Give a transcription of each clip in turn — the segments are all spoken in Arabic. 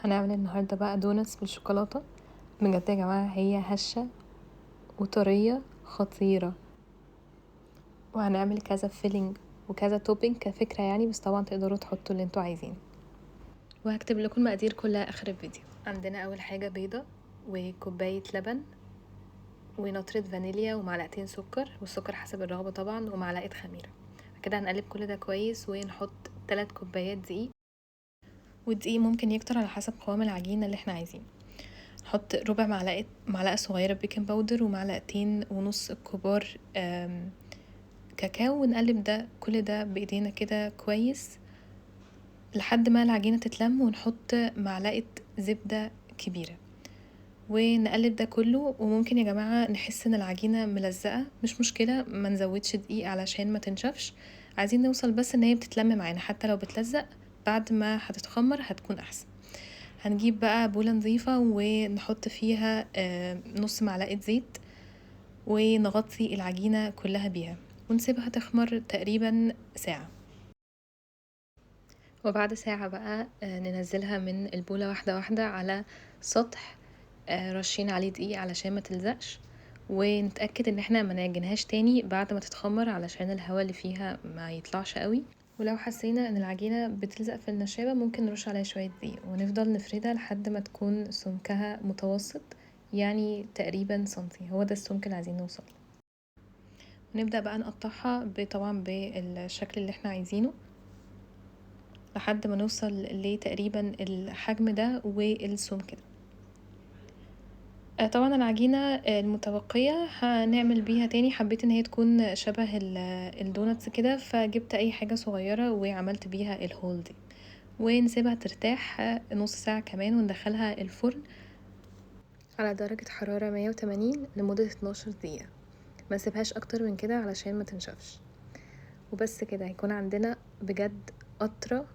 هنعمل النهاردة بقى دونتس بالشوكولاتة. بجد يا جماعة هي هشة وطرية خطيرة، وهنعمل كذا فيلينج وكذا توبينج كفكرة يعني، بس طبعا تقدروا تحطوا اللي انتوا عايزين. وهكتب لكم المقادير كلها اخر الفيديو. عندنا اول حاجة بيضة وكوباية لبن ونطرة فانيليا ومعلقتين سكر، والسكر حسب الرغبة طبعا، ومعلقة خميرة. كده هنقلب كل ده كويس ونحط 3 كوبايات دقيق، والدقيق ممكن يكتر على حسب قوام العجينة اللي احنا عايزينه. نحط ربع معلقة صغيرة بيكنج باودر ومعلقتين ونص كبار كاكاو، ونقلب ده كل ده بايدينا كده كويس لحد ما العجينة تتلم، ونحط معلقة زبدة كبيرة ونقلب ده كله. وممكن يا جماعة نحس ان العجينة ملزقة، مش مشكلة، ما نزودش دقيق علشان ما تنشفش. عايزين نوصل بس ان هي بتتلم معانا، حتى لو بتلزق بعد ما هتتخمر هتكون احسن. هنجيب بقى بولة نظيفة ونحط فيها نص معلقة زيت، ونغطي العجينة كلها بيها ونسيبها تخمر تقريبا ساعة. وبعد ساعة بقى ننزلها من البولة واحدة واحدة على سطح رشين عليه دقيق علشان ما تلزقش، ونتأكد ان احنا ما نعجنهاش تاني بعد ما تتخمر علشان الهواء اللي فيها ما يطلعش قوي. ولو حسينا ان العجينة بتلزق في النشابة ممكن نرش عليها شوية دقيق، ونفضل نفردها لحد ما تكون سمكها متوسط، يعني تقريبا سنتي، هو ده السمك اللي عايزين نوصل. ونبدأ بقى نقطعها طبعا بالشكل اللي احنا عايزينه لحد ما نوصل لتقريبا الحجم ده والسمك ده. طبعا العجينة المتبقية هنعمل بيها تاني، حبيت ان هي تكون شبه الدوناتس كده، فجبت اي حاجة صغيرة وعملت بيها الهول دي، ونسيبها ترتاح نص ساعة كمان، وندخلها الفرن على درجة حرارة 180 لمدة 12 دقيقة. ما نسيبهاش اكتر من كده علشان ما تنشفش. وبس كده هيكون عندنا بجد أطرى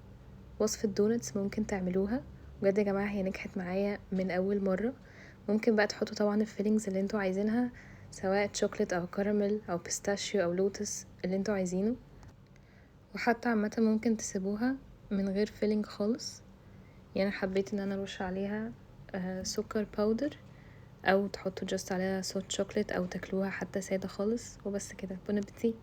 وصفة دونتس ممكن تعملوها. بجد يا جماعة هي نجحت معايا من أول مرة. ممكن بقى تحطوا طبعا الفيلينجز اللي انتوا عايزينها، سواء شوكليت أو كراميل أو بيستاشيو أو لوتس اللي انتوا عايزينه، وحتى عامة ممكن تسيبوها من غير فيلينج خالص. يعني حبيت ان انا ارش عليها سكر باودر، او تحطوا جست عليها صوت شوكليت، او تاكلوها حتى سادة خالص. وبس كده، بون ابيتي.